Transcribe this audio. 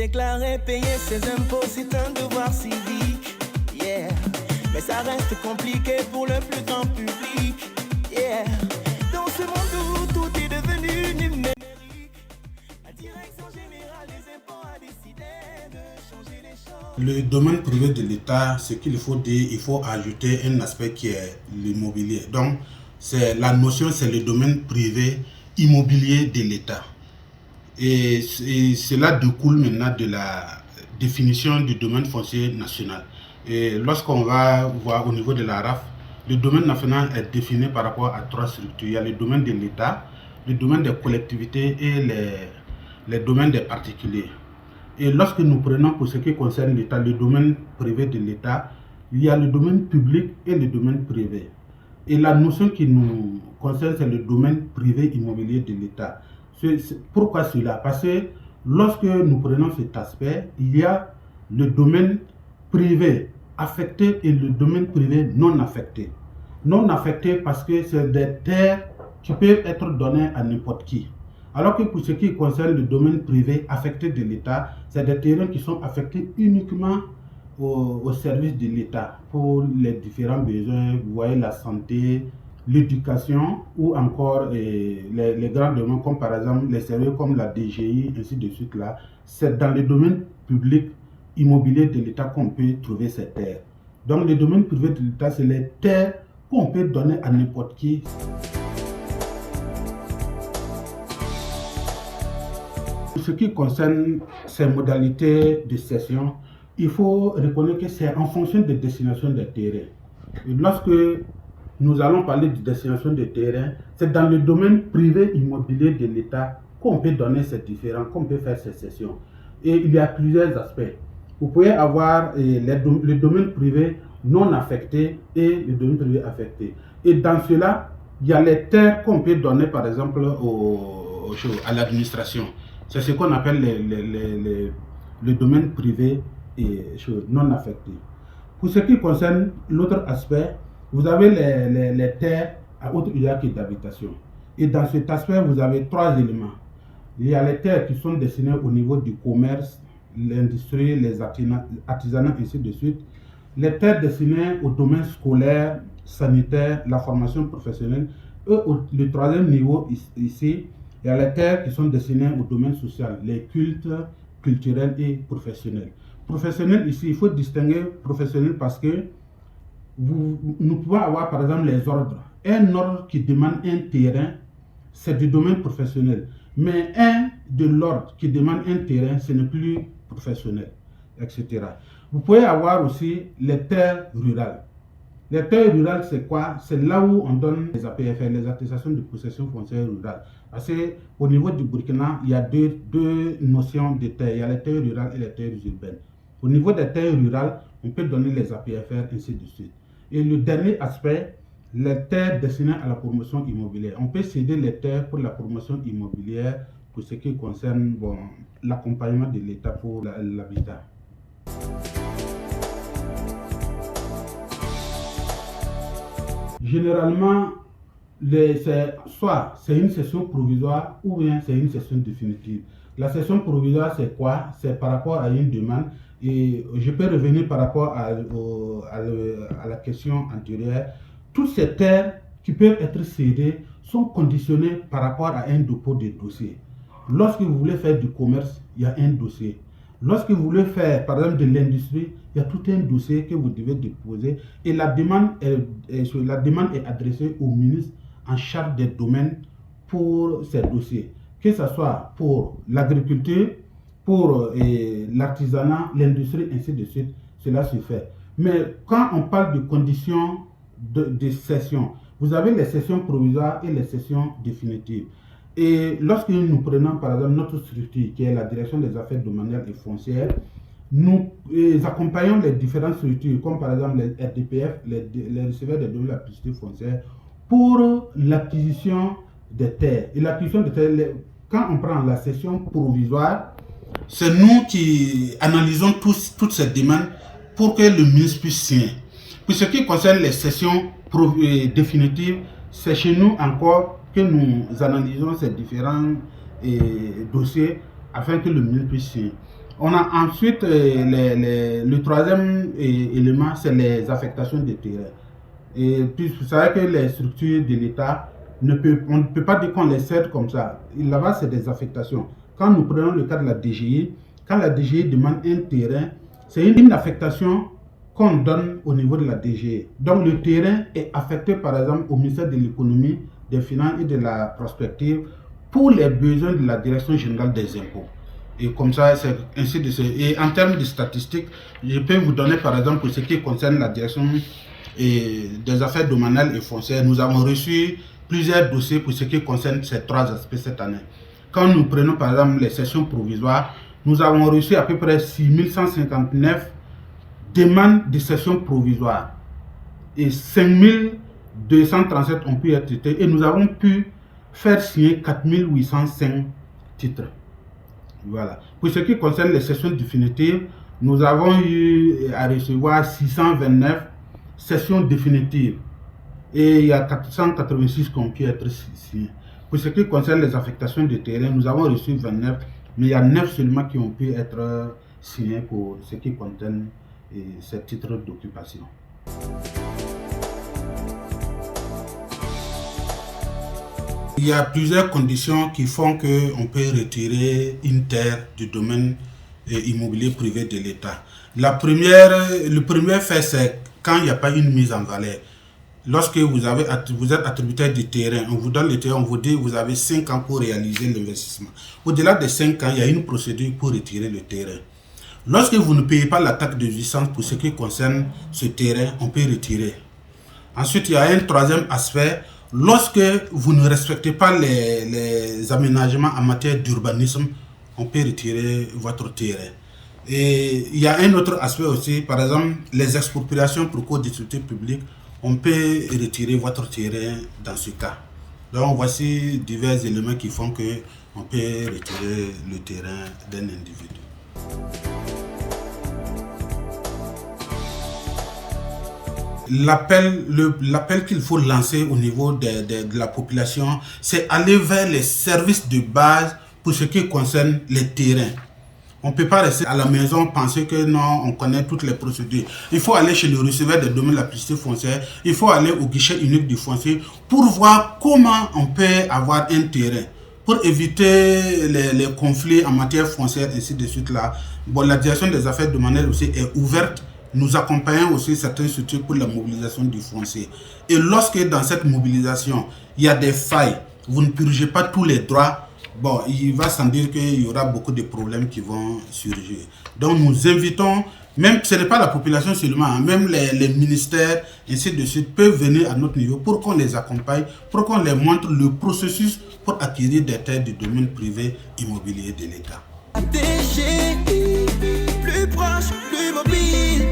Déclarer, payer ses impôts, c'est un devoir civique. Yeah. Mais ça reste compliqué pour le plus grand public. Yeah. Dans ce monde où tout est devenu numérique, la direction générale des impôts a décidé de changer les choses. Le domaine privé de l'État, ce qu'il faut dire, il faut ajouter un aspect qui est l'immobilier. Donc, la notion, c'est le domaine privé immobilier de l'État. Et cela découle maintenant de la définition du domaine foncier national. Et lorsqu'on va voir au niveau de la RAF, le domaine national est défini par rapport à 3 structures. Il y a le domaine de l'État, le domaine des collectivités et les domaines des particuliers. Et lorsque nous prenons pour ce qui concerne l'État, le domaine privé de l'État, il y a le domaine public et le domaine privé. Et la notion qui nous concerne, c'est le domaine privé immobilier de l'État. Pourquoi cela? Parce que lorsque nous prenons cet aspect, il y a le domaine privé affecté et le domaine privé non affecté. Non affecté parce que c'est des terres qui peuvent être données à n'importe qui. Alors que pour ce qui concerne le domaine privé affecté de l'État, c'est des terrains qui sont affectés uniquement au service de l'État pour les différents besoins. Vous voyez, la santé, l'éducation ou encore les grands domaines comme par exemple les services comme la DGI, ainsi de suite là. C'est dans le domaine public immobilier de l'État qu'on peut trouver ces terres. Donc le domaine privé de l'État, c'est les terres qu'on peut donner à n'importe qui. Pour ce qui concerne ces modalités de cession, il faut reconnaître que c'est en fonction des destinations des terrains. Et lorsque nous allons parler de destination des terrains, c'est dans le domaine privé immobilier de l'État qu'on peut donner ces différents, qu'on peut faire ces cessions. Et il y a plusieurs aspects. Vous pouvez avoir le domaine privé non affecté et le domaine privé affecté. Et dans cela, il y a les terres qu'on peut donner par exemple à l'administration. C'est ce qu'on appelle le domaine privé et non affecté. Pour ce qui concerne l'autre aspect, vous avez les terres à autre usage que d'habitation. Et dans cet aspect, vous avez 3 éléments. Il y a les terres qui sont destinées au niveau du commerce, l'industrie, les artisanats, ainsi de suite. Les terres destinées au domaine scolaire, sanitaire, la formation professionnelle. Et le 3e niveau ici, il y a les terres qui sont destinées au domaine social, les cultes, culturels et professionnels. Professionnel ici, il faut distinguer professionnel parce que nous pouvons avoir par exemple les ordres. Un ordre qui demande un terrain, c'est du domaine professionnel. Mais un de l'ordre qui demande un terrain, ce n'est plus professionnel, etc. Vous pouvez avoir aussi les terres rurales. Les terres rurales, c'est quoi? C'est là où on donne les APFR, les attestations de possession foncière rurale. Parce qu'au niveau du Burkina, il y a deux notions de terres. Il y a les terres rurales et les terres urbaines. Au niveau des terres rurales, on peut donner les APFR, ainsi de suite. Et le dernier aspect, les terres destinées à la promotion immobilière. On peut céder les terres pour la promotion immobilière pour ce qui concerne l'accompagnement de l'État pour l'habitat. Généralement, soit c'est une cession provisoire ou bien c'est une cession définitive. La cession provisoire, c'est quoi? C'est par rapport à une demande. Et je peux revenir par rapport à la question antérieure. Toutes ces terres qui peuvent être cédées sont conditionnées par rapport à un dépôt de dossier. Lorsque vous voulez faire du commerce, il y a un dossier. Lorsque vous voulez faire, par exemple, de l'industrie, il y a tout un dossier que vous devez déposer. Et la demande est adressée au ministre en charge des domaines pour ces dossiers. Que ce soit pour l'agriculture, pour l'artisanat, l'industrie, ainsi de suite, cela se fait. Mais quand on parle de conditions de cession, vous avez les cessions provisoires et les cessions définitives. Et lorsque nous prenons par exemple notre structure, qui est la direction des affaires domaniales et foncières, nous accompagnons les différentes structures, comme par exemple les RDPF, les receveurs des données de la publicité foncière, pour l'acquisition des terres. Et l'acquisition des terres, quand on prend la cession provisoire, c'est nous qui analysons toutes ces demandes pour que le ministre puisse signer. Pour ce qui concerne les cessions définitives, c'est chez nous encore que nous analysons ces différents dossiers afin que le ministre puisse signer. On a ensuite le troisième élément, c'est les affectations de terrain. Et puis vous savez que les structures de l'État, on ne peut pas dire qu'on les cède comme ça. Là-bas, c'est des affectations. Quand nous prenons le cas de la DGI, quand la DGI demande un terrain, c'est une affectation qu'on donne au niveau de la DGI. Donc le terrain est affecté par exemple au ministère de l'économie, des finances et de la prospective pour les besoins de la direction générale des impôts. Et comme ça, c'est ainsi de suite. Et en termes de statistiques, je peux vous donner par exemple pour ce qui concerne la direction des affaires domaniales et foncières, nous avons reçu plusieurs dossiers pour ce qui concerne ces trois aspects cette année. Quand nous prenons par exemple les sessions provisoires, nous avons reçu à peu près 6159 demandes de sessions provisoires et 5237 ont pu être traitées et nous avons pu faire signer 4805 titres. Voilà. Pour ce qui concerne les sessions définitives, nous avons eu à recevoir 629 sessions définitives et il y a 486 qui ont pu être signées. Pour ce qui concerne les affectations de terrain, nous avons reçu 29, mais il y a 9 seulement qui ont pu être signés pour ce qui concerne ces titres d'occupation. Il y a plusieurs conditions qui font qu'on peut retirer une terre du domaine immobilier privé de l'État. Le premier fait, c'est quand il n'y a pas une mise en valeur. Lorsque vous êtes attributaire du terrain, on vous donne le terrain, on vous dit que vous avez 5 ans pour réaliser l'investissement. Au-delà de 5 ans, il y a une procédure pour retirer le terrain. Lorsque vous ne payez pas la taxe de jouissance pour ce qui concerne ce terrain, on peut retirer. Ensuite, il y a un troisième aspect. Lorsque vous ne respectez pas les aménagements en matière d'urbanisme, on peut retirer votre terrain. Et il y a un autre aspect aussi, par exemple, les expropriations pour cause d'utilité publique, on peut retirer votre terrain dans ce cas. Donc voici divers éléments qui font qu'on peut retirer le terrain d'un individu. L'appel qu'il faut lancer au niveau de la population, c'est aller vers les services de base pour ce qui concerne les terrains. On ne peut pas rester à la maison penser que non, on connaît toutes les procédures. Il faut aller chez le receveur des domaines de la publicité foncière, il faut aller au guichet unique du foncier pour voir comment on peut avoir un terrain, pour éviter les conflits en matière foncière, ainsi de suite là. Bon, la direction des affaires domaniales aussi est ouverte. Nous accompagnons aussi certaines structures pour la mobilisation du foncier. Et lorsque dans cette mobilisation, il y a des failles, vous ne purgez pas tous les droits, bon, il va sans dire qu'il y aura beaucoup de problèmes qui vont surgir. Donc nous invitons, même ce n'est pas la population seulement, même les ministères, ainsi de suite, peuvent venir à notre niveau pour qu'on les accompagne, pour qu'on les montre le processus pour acquérir des terres du domaine privé immobilier de l'État. Plus proche, plus mobile.